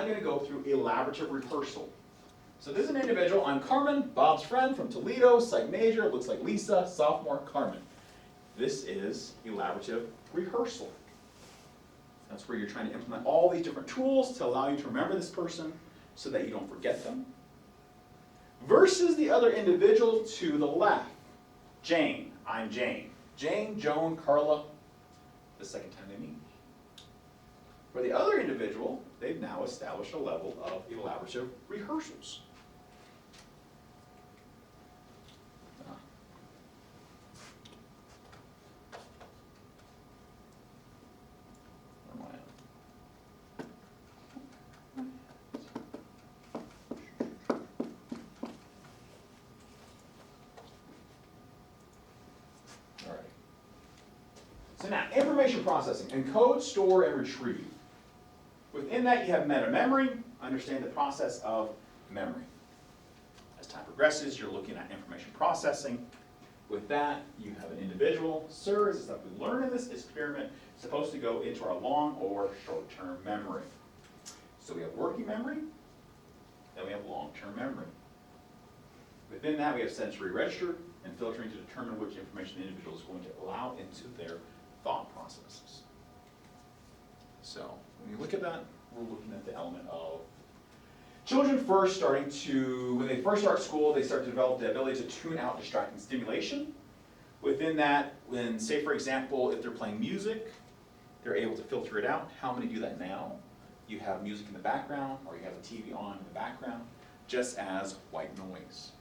I'm going to go through elaborative rehearsal. So this is an individual. I'm Carmen, Bob's friend from Toledo, psych major, looks like Lisa, sophomore, Carmen. This is elaborative rehearsal. That's where you're trying to implement all these different tools to allow you to remember this person so that you don't forget them. Versus the other individual to the left. Jane, I'm Jane. Jane, Joan, Carla, the second time they meet. For the other individual, they've now established a level of elaborative rehearsals. Where am I? All right. So now, information processing, encode, store, and retrieve. Within that, you have meta-memory, understand the process of memory. As time progresses, you're looking at information processing. With that, you have an individual. Sir, is the stuff we learn in this experiment supposed to go into our long or short-term memory? So we have working memory, then we have long-term memory. Within that, we have sensory register and filtering to determine which information the individual is going to allow into their thought processes. So when you look at that, we're looking at the element of children when they first start school, they start to develop the ability to tune out distracting stimulation. Within that, when, say for example, if they're playing music, they're able to filter it out. How many do that now? You have music in the background, or you have the TV on in the background, just as white noise.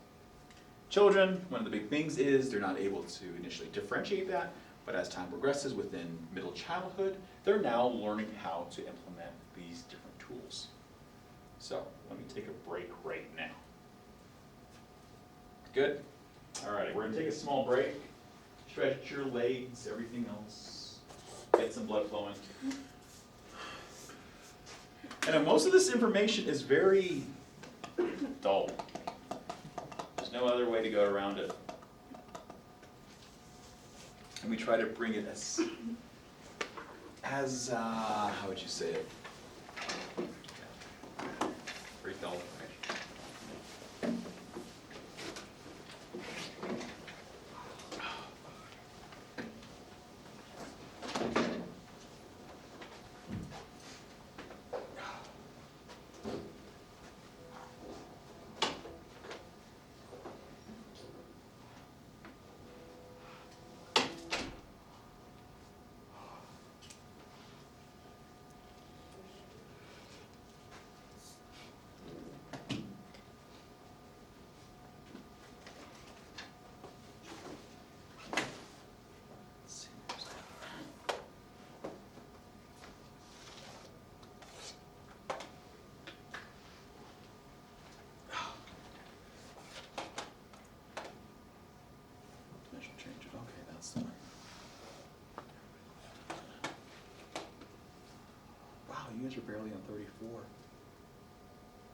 Children, one of the big things is they're not able to initially differentiate that, but as time progresses within middle childhood, they're now learning how to implement these different tools. So let me take a break right now. Good? All right, we're gonna take a small break. Stretch your legs, everything else. Get some blood flowing. And most of this information is very dull. There's no other way to go around it. And we try to bring it as how would you say it? Very dull, right? Change it. Okay, that's fine. Wow, you guys are barely on 34.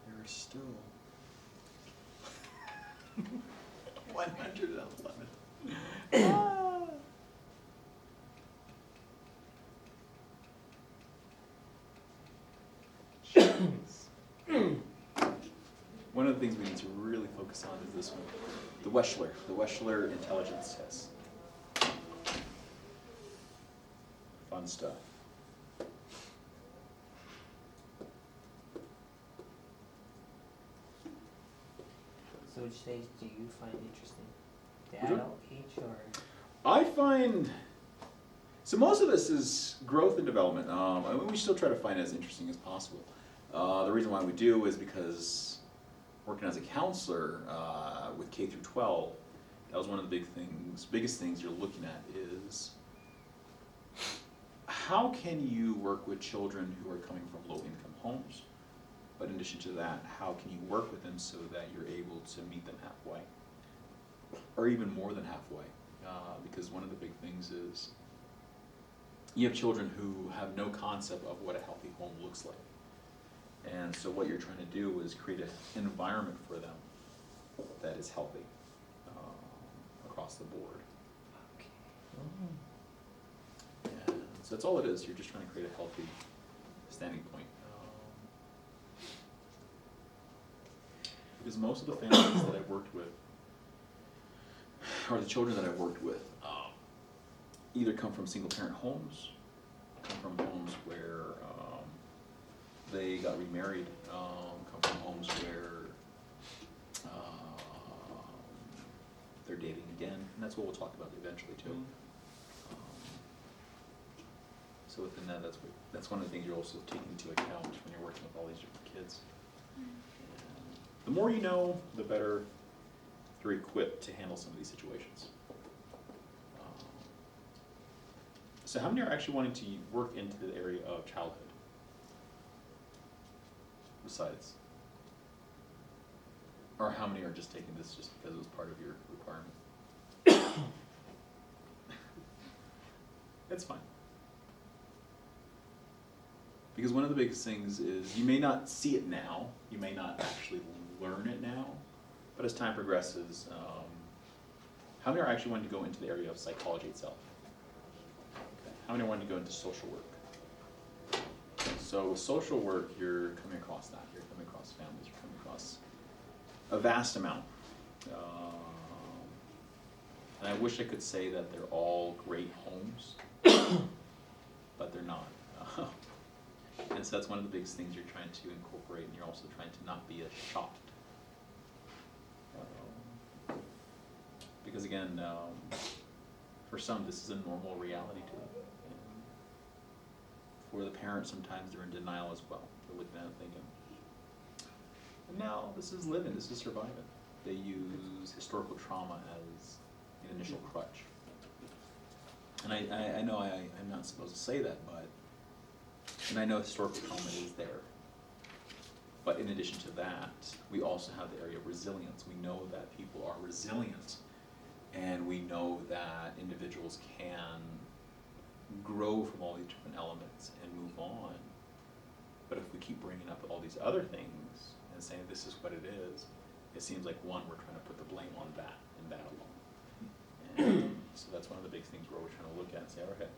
You're still 111. One of the things we need to really focus on is this one, the Wechsler intelligence test. Fun stuff. So which stage do you find interesting? The adult age or? I find, so most of this is growth and development. I mean, we still try to find it as interesting as possible. The reason why we do is because working as a counselor with K through 12, that was one of the biggest things you're looking at is how can you work with children who are coming from low-income homes? But in addition to that, how can you work with them so that you're able to meet them halfway? Or even more than halfway. Because one of the big things is you have children who have no concept of what a healthy home looks like. And so what you're trying to do is create an environment for them that is healthy across the board. Okay. And so that's all it is. You're just trying to create a healthy standing point. because most of the families that I've worked with, or the children that I've worked with, either come from single-parent homes, come from homes where they got remarried, come from homes where they're dating again, and that's what we'll talk about eventually too. So within that, that's one of the things you're also taking into account when you're working with all these different kids. And the more you know, the better you're equipped to handle some of these situations. So how many are actually wanting to work into the area of childhood? Besides? Or how many are just taking this just because it was part of your requirement? It's fine. Because one of the biggest things is you may not see it now, you may not actually learn it now, but as time progresses, how many are actually wanting to go into the area of psychology itself? Okay. How many are wanting to go into social work? So with social work, you're coming across that. You're coming across families, you're coming across a vast amount. And I wish I could say that they're all great homes, but they're not. And so that's one of the biggest things you're trying to incorporate, and you're also trying to not be a shock. Because again, for some, this is a normal reality to them. And for the parents, sometimes they're in denial as well. They're looking at it thinking, no, this is living, this is surviving. They use historical trauma as an initial crutch. And I know I'm not supposed to say that, and I know historical trauma is there. But in addition to that, we also have the area of resilience. We know that people are resilient, and we know that individuals can grow from all these different elements and move on. But if we keep bringing up all these other things and saying this is what it is, it seems like, one, we're trying to put the blame on that and that alone. And so that's one of the big things where we're trying to look at and say, okay,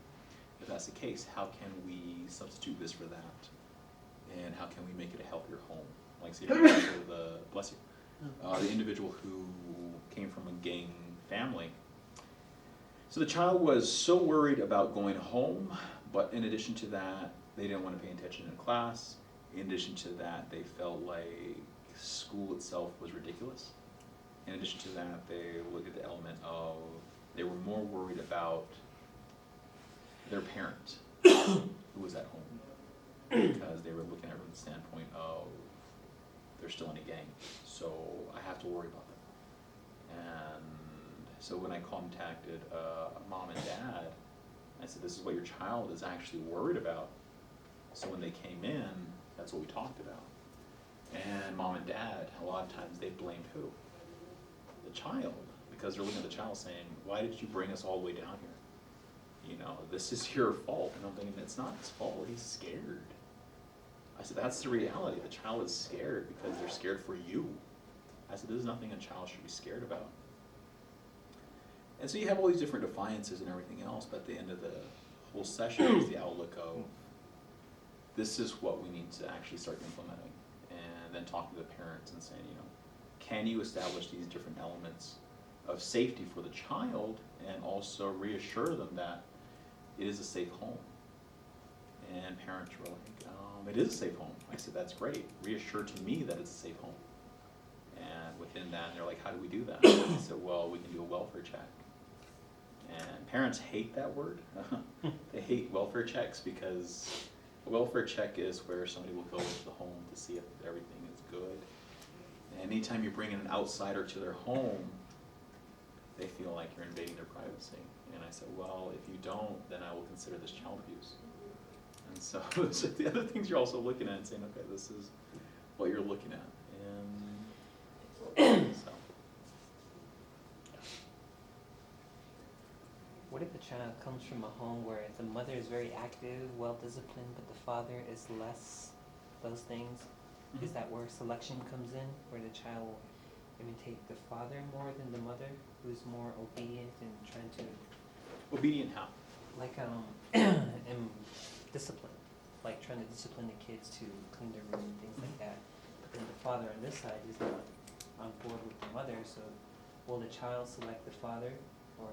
if that's the case, how can we substitute this for that? And how can we make it a healthier home? Like, say, for example, the individual who came from a gang family. So the child was so worried about going home, but in addition to that, they didn't want to pay attention in class. In addition to that, they felt like school itself was ridiculous. In addition to that, they looked at the element of, they were more worried about their parent who was at home, because they were looking at it from the standpoint of they're still in a gang, so I have to worry about them. And so when I contacted mom and dad, I said, this is what your child is actually worried about. So when they came in, that's what we talked about. And mom and dad, a lot of times they blamed who? The child, because they're looking at the child saying, why did you bring us all the way down here? You know, this is your fault. And I'm thinking, it's not his fault, he's scared. I said, that's the reality. The child is scared because they're scared for you. I said, there's nothing a child should be scared about. And so you have all these different defiances and everything else, but at the end of the whole session is the outlook of, this is what we need to actually start implementing. And then talking to the parents and saying, you know, can you establish these different elements of safety for the child, and also reassure them that it is a safe home? And parents were like, it is a safe home. I said, that's great. Reassure to me that it's a safe home. And within that, they're like, how do we do that? I said, well, we can do a welfare check. And parents hate that word. They hate welfare checks, because a welfare check is where somebody will go into the home to see if everything is good. And anytime you bring in an outsider to their home, they feel like you're invading their privacy. And I said, well, if you don't, then I will consider this child abuse. And so the other things you're also looking at and saying, okay, this is what you're looking at. And so, yeah. What if a child comes from a home where the mother is very active, well-disciplined, but the father is less those things? Mm-hmm. Is that where selection comes in, where the child will imitate the father more than the mother, who's more obedient and trying to... Obedient how? Like, discipline. Like trying to discipline the kids to clean their room and things like that. But then the father on this side is not on board with the mother, so will the child select the father or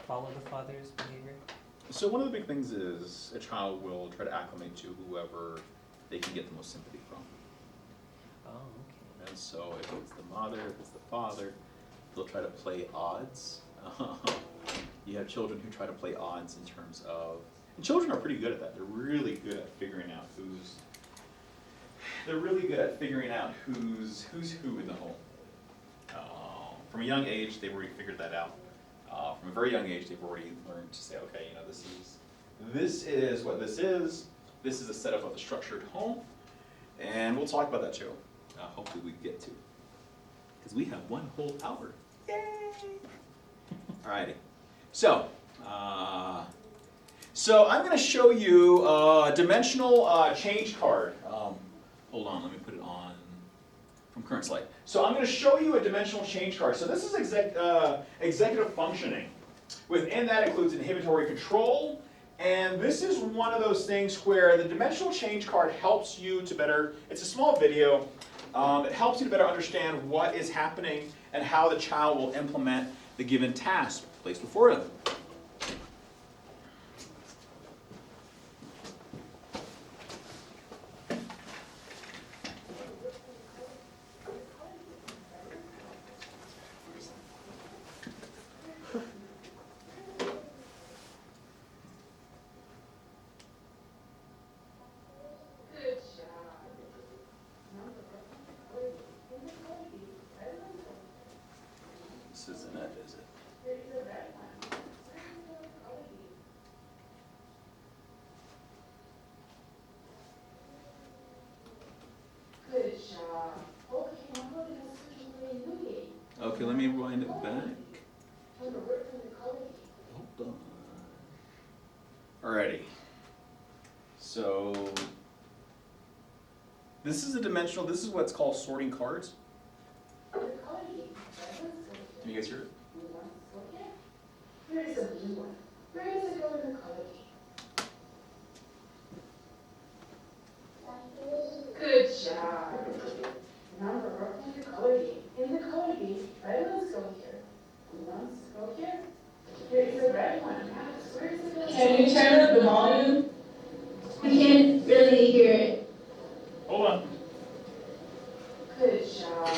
follow the father's behavior? So one of the big things is a child will try to acclimate to whoever they can get the most sympathy from. Oh, okay. And so if it's the mother, if it's the father, they'll try to play odds. You have children who try to play odds in terms of, and children are pretty good at that. They're really good at figuring out who's who in the home. From a young age, they've already figured that out. From a very young age, they've already learned to say, okay, you know, this is what this is. This is a setup of a structured home, and we'll talk about that too. Hopefully we get to, because we have one whole hour. Yay! Alrighty. So I'm going to show you a dimensional change card. Hold on, let me put it on from current slide. So I'm going to show you a dimensional change card. So this is executive functioning. Within that includes inhibitory control, and this is one of those things where the dimensional change card helps you to better, it's a small video, it helps you to better understand what is happening and how the child will implement the given task placed before them. This isn't it, is it? Good job. Okay, now we're gonna switch and play a new game. Okay, let me wind it back. Remember, we're from the color game. Hold on. Alrighty. So this is a dimensional, this is what's called sorting cards. The color game. Can you guys hear it? Blue one, okay. Here is a blue one. Where does it go in the color game? Good job. Remember, we're playing the color game. In the color game, red ones go here. Blue ones go here. Here is a red one. Max, where is it going? Can you turn up the volume? We can't really hear it. Hold on. Good job.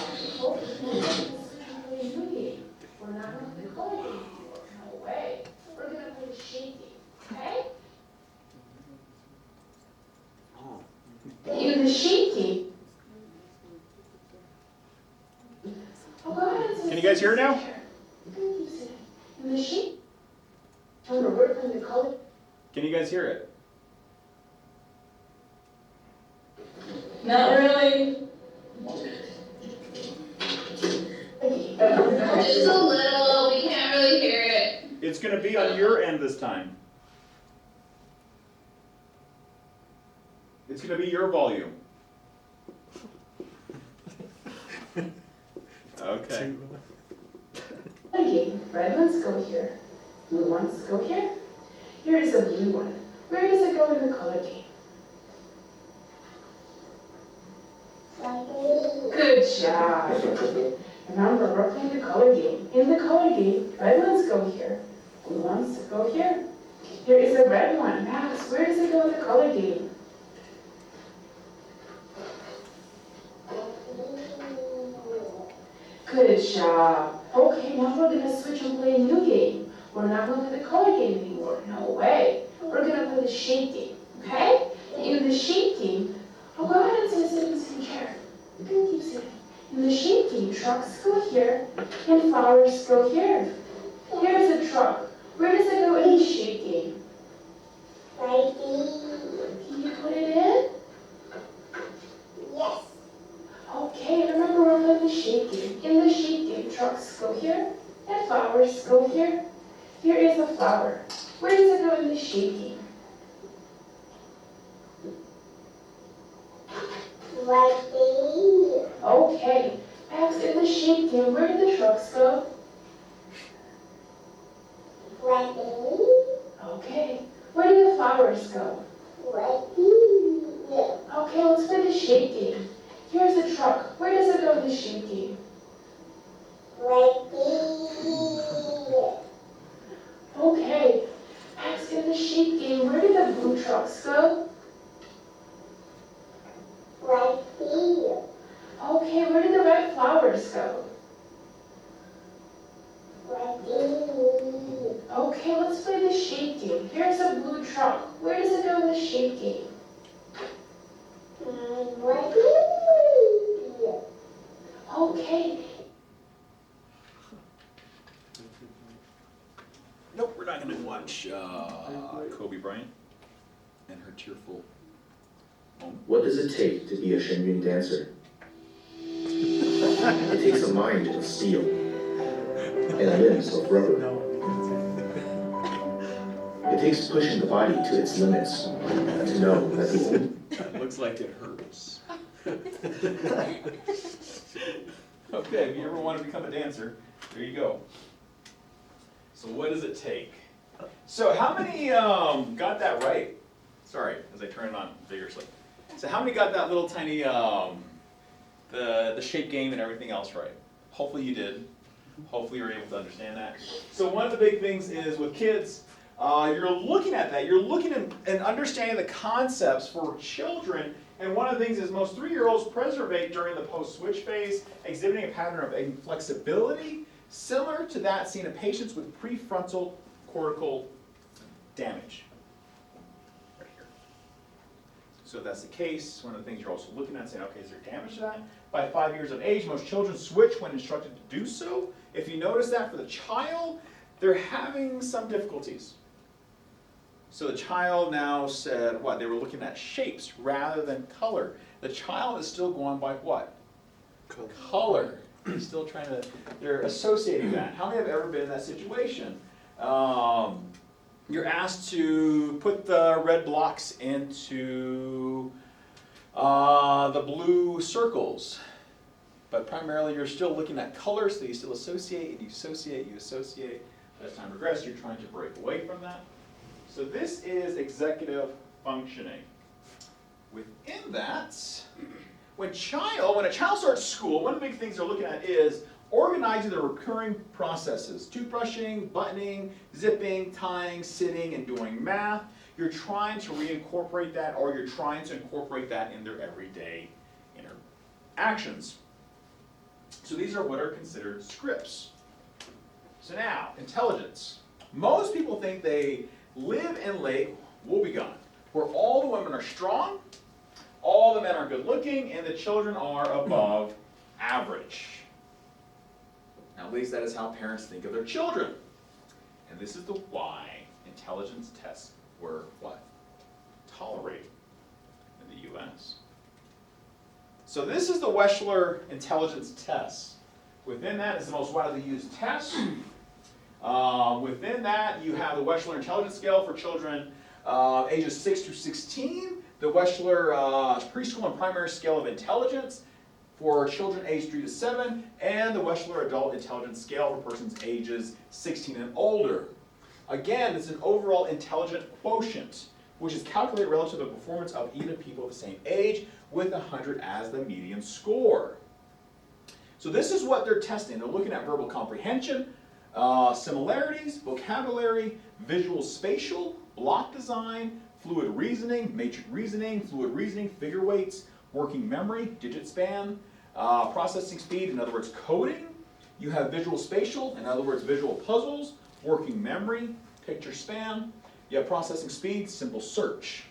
Okay, now we're going to play a new game. We're not going to play the color game anymore. No way. We're going to play the shade game. Okay? In the shade game. Oh, go ahead. Can you guys hear it now? In the shade. Remember, we're playing the color. Can you guys hear it? Not really. Just a little. We can't really hear it. It's going to be on your end this time. It's going to be your volume. Okay. Okay, red ones go here. Blue ones go here. Here is a blue one. Where does it go in the color game? Good job. Remember, we're playing the color game. In the color game, red ones go here. Blue ones go here. Here is a red one. Max, where does it go in the color game? Good job. Okay, now we're gonna switch and play a new game. We're not gonna play the color game anymore. No way. We're gonna play the shade game. Okay? In the shade game, oh, go ahead and sit in the same chair. You can keep sitting. In the shade game, trucks go here and flowers go here. Here's a truck. Where does it go in the shade game? Right here. Can you put it in? Yes. Okay, remember we're playing the shade game. In the shade game, trucks go here and flowers go here. Here is a flower. Where does it go in the shade game? Right there. Okay, Max, in the shade game, where do the trucks go? Right there. Okay, where do the flowers go? Right here. Okay, let's play the shade game. Here's a truck. Where does it go in the shade game? so. Okay, let's play the shape game. Here's a blue truck. Where does it go in the shape game? Okay. Nope, we're not gonna watch Kobe Bryant and her tearful moment. What does it take to be a Shenyun dancer? It takes a mind of steel and limbs of rubber. It takes pushing the body to its limits to know that the It looks like it hurts. Okay, if you ever want to become a dancer, there you go. So what does it take? So how many got that right? Sorry, as I turn it on vigorously. So how many got that little tiny, the shape game and everything else right? Hopefully you did. Hopefully you're able to understand that. So one of the big things is with kids, you're looking at that, you're looking and understanding the concepts for children, and one of the things is most 3-year-olds preservate during the post-switch phase, exhibiting a pattern of inflexibility similar to that seen in patients with prefrontal cortical damage. Right here. So if that's the case, one of the things you're also looking at, saying, okay, is there damage to that? By 5 years of age, most children switch when instructed to do so. If you notice that for the child, they're having some difficulties. So the child now said, what? They were looking at shapes rather than color. The child is still going by what? Color. They're still trying to, they're associating that. How many have ever been in that situation? You're asked to put the red blocks into the blue circles. But primarily you're still looking at color, so you still associate, and you associate, you associate. As time progresses, you're trying to break away from that. So this is executive functioning. Within that, when a child starts school, one of the big things they're looking at is organizing the recurring processes. Toothbrushing, buttoning, zipping, tying, sitting, and doing math. You're trying to reincorporate that, or you're trying to incorporate that in their everyday interactions. So these are what are considered scripts. So now, intelligence. Most people think they live in Lake Wobegon, where all the women are strong, all the men are good looking, and the children are above average. Now, at least that is how parents think of their children. And this is the why intelligence tests were what? Tolerated in the US. So this is the Wechsler intelligence test. Within that is the most widely used test. Within that, you have the Wechsler intelligence scale for children ages 6 to 16, the Wechsler preschool and primary scale of intelligence for children aged 3 to 7, and the Wechsler adult intelligence scale for persons ages 16 and older. Again, it's an overall intelligent quotient, which is calculated relative to the performance of even people of the same age, with 100 as the median score. So this is what they're testing. They're looking at verbal comprehension, similarities, vocabulary, visual spatial, block design, fluid reasoning, matrix reasoning, fluid reasoning, figure weights, working memory, digit span, processing speed, in other words, coding. You have visual spatial, in other words, visual puzzles, working memory, picture span. You have processing speed, simple search.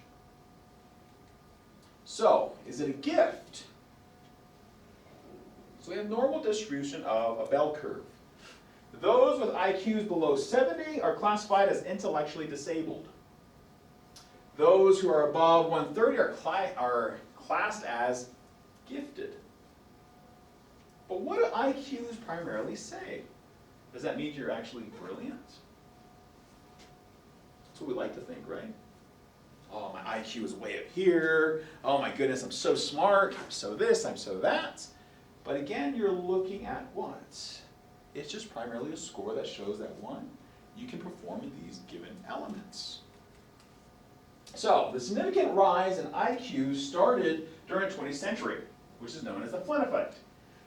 So, is it a gift? So we have normal distribution of a bell curve. Those with IQs below 70 are classified as intellectually disabled. Those who are above 130 are classed as gifted. But what do IQs primarily say? Does that mean you're actually brilliant? That's what we like to think, right? Oh, my IQ is way up here. Oh my goodness, I'm so smart. I'm so this, I'm so that. But again, you're looking at what? It's just primarily a score that shows that, one, you can perform in these given elements. So, the significant rise in IQ started during the 20th century, which is known as the Flynn effect.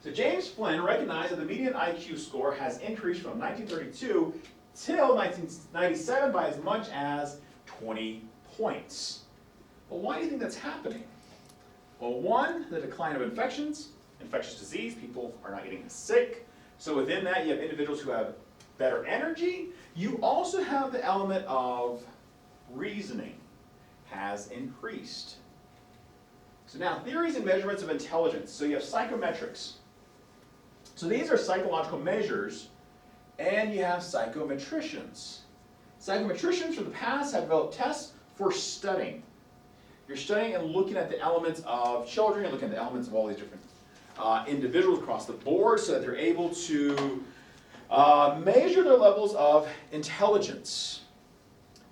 So James Flynn recognized that the median IQ score has increased from 1932 till 1997 by as much as 20 points. Well, why do you think that's happening? Well, one, the decline of infections. infectious disease, people are not getting sick. So within that, you have individuals who have better energy. You also have the element of reasoning has increased. So now, theories and measurements of intelligence. So you have psychometrics. So these are psychological measures, and you have psychometricians. Psychometricians from the past have developed tests for studying. You're studying and looking at the elements of children, you're looking at the elements of all these different individuals across the board so that they're able to measure their levels of intelligence.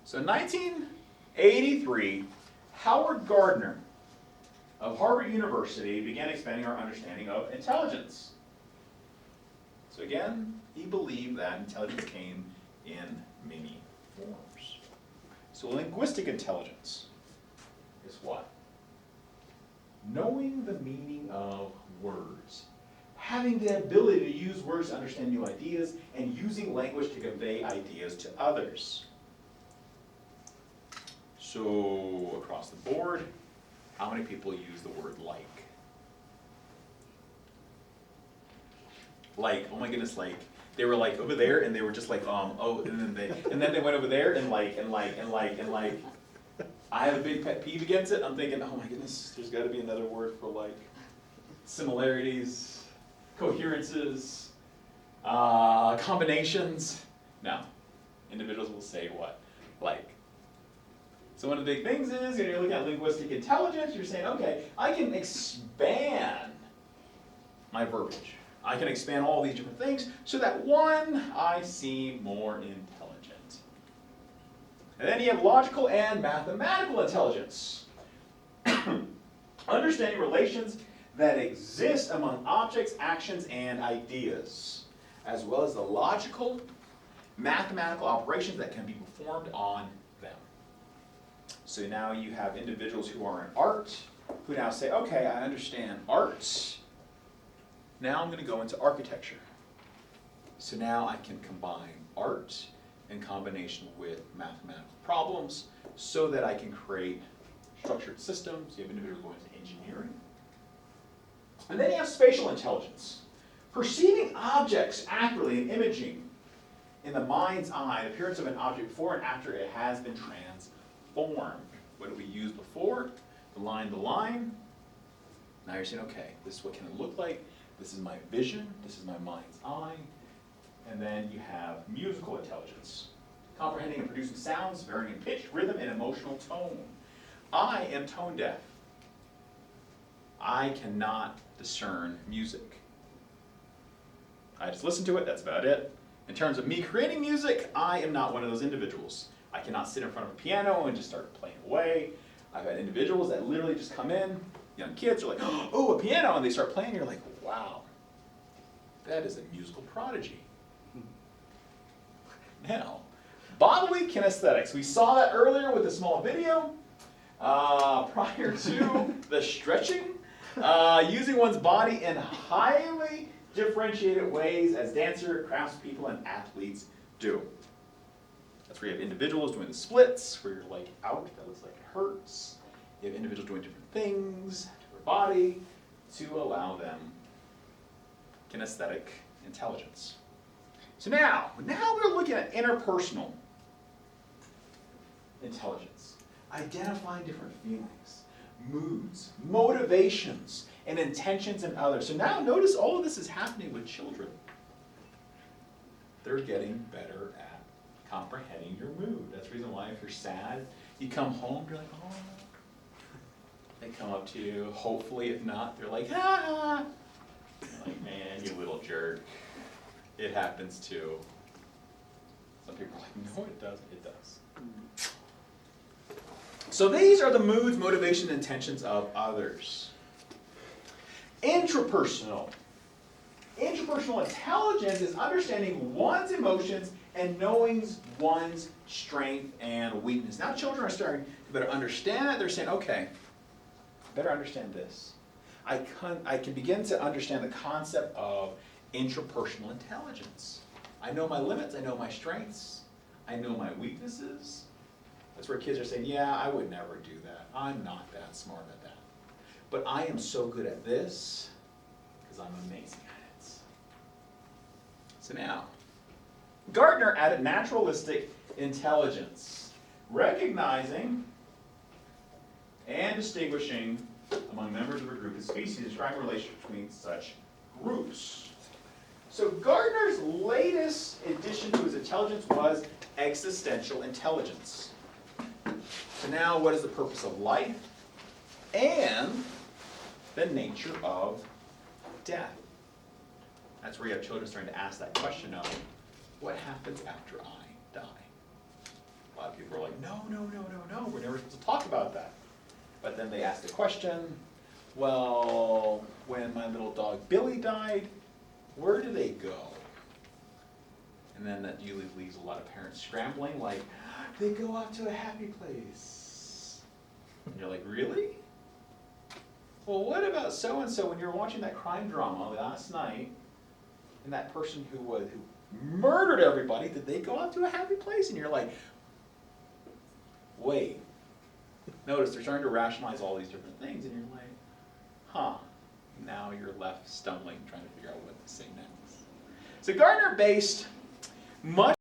So in 1983, Howard Gardner of Harvard University began expanding our understanding of intelligence. So again, he believed that intelligence came in many forms. So linguistic intelligence is what? Knowing the meaning of words. Having the ability to use words to understand new ideas and using language to convey ideas to others. So across the board, how many people use the word like? Like, oh my goodness, like, they were like over there and they were just like, oh, and then they went over there and like. I have a big pet peeve against it. I'm thinking, oh my goodness, there's gotta be another word for like similarities, coherences, combinations. No, individuals will say what? Like. So one of the big things is, when you're looking at linguistic intelligence, you're saying, okay, I can expand my verbiage. I can expand all these different things so that one, I seem more intelligent. And then you have logical and mathematical intelligence. Understanding relations that exist among objects, actions, and ideas, as well as the logical, mathematical operations that can be performed on them. So now you have individuals who are in art, who now say, okay, I understand art. Now I'm going to go into architecture. So now I can combine art in combination with mathematical problems so that I can create structured systems. You have individuals going into engineering. And then you have spatial intelligence. Perceiving objects accurately and imaging in the mind's eye, the appearance of an object before and after it has been transformed. What did we use before? The line to line. Now you're saying, okay, this is what can it look like. This is my vision. This is my mind's eye. And then you have musical intelligence. Comprehending and producing sounds, varying in pitch, rhythm, and emotional tone. I am tone deaf. I cannot discern music. I just listen to it, that's about it. In terms of me creating music, I am not one of those individuals. I cannot sit in front of a piano and just start playing away. I've had individuals that literally just come in, young kids are like, oh, a piano, and they start playing, and you're like, wow, that is a musical prodigy. Now, bodily kinesthetics. We saw that earlier with a small video prior to the stretching. Using one's body in highly differentiated ways as dancer, craftspeople, and athletes do. That's where you have individuals doing the splits, where you're like out, that looks like it hurts. You have individuals doing different things to their body to allow them kinesthetic intelligence. So now we're looking at interpersonal intelligence. Identifying different feelings, moods, motivations, and intentions in others. So now notice all of this is happening with children. They're getting better at comprehending your mood. That's the reason why if you're sad, you come home, you're like, oh. They come up to you, hopefully, if not, they're like, ah. You're like, man, you little jerk. It happens too. Some people are like, no, it doesn't. It does. So these are the moods, motivation, and intentions of others. Intrapersonal. Interpersonal intelligence is understanding one's emotions and knowing one's strength and weakness. Now children are starting to better understand that. They're saying, okay, better understand this. I can begin to understand the concept of intrapersonal intelligence. I know my limits, I know my strengths, I know my weaknesses. That's where kids are saying, yeah, I would never do that. I'm not that smart at that. But I am so good at this because I'm amazing at it. So now, Gardner added naturalistic intelligence, recognizing and distinguishing among members of a group and species, describing the relationship between such groups. So Gardner's latest addition to his intelligence was existential intelligence. So now, what is the purpose of life and the nature of death? That's where you have children starting to ask that question of, what happens after I die? A lot of people are like, no, we're never supposed to talk about that. But then they ask the question, well, when my little dog Billy died, where do they go? And then that usually leaves a lot of parents scrambling, like, they go off to a happy place. And you're like, really? Well, what about so-and-so when you were watching that crime drama last night, and that person who murdered everybody, did they go out to a happy place? And you're like, wait. Notice they're starting to rationalize all these different things, and you're like, huh. Now you're left stumbling, trying to figure out what to say next. So Gardner based much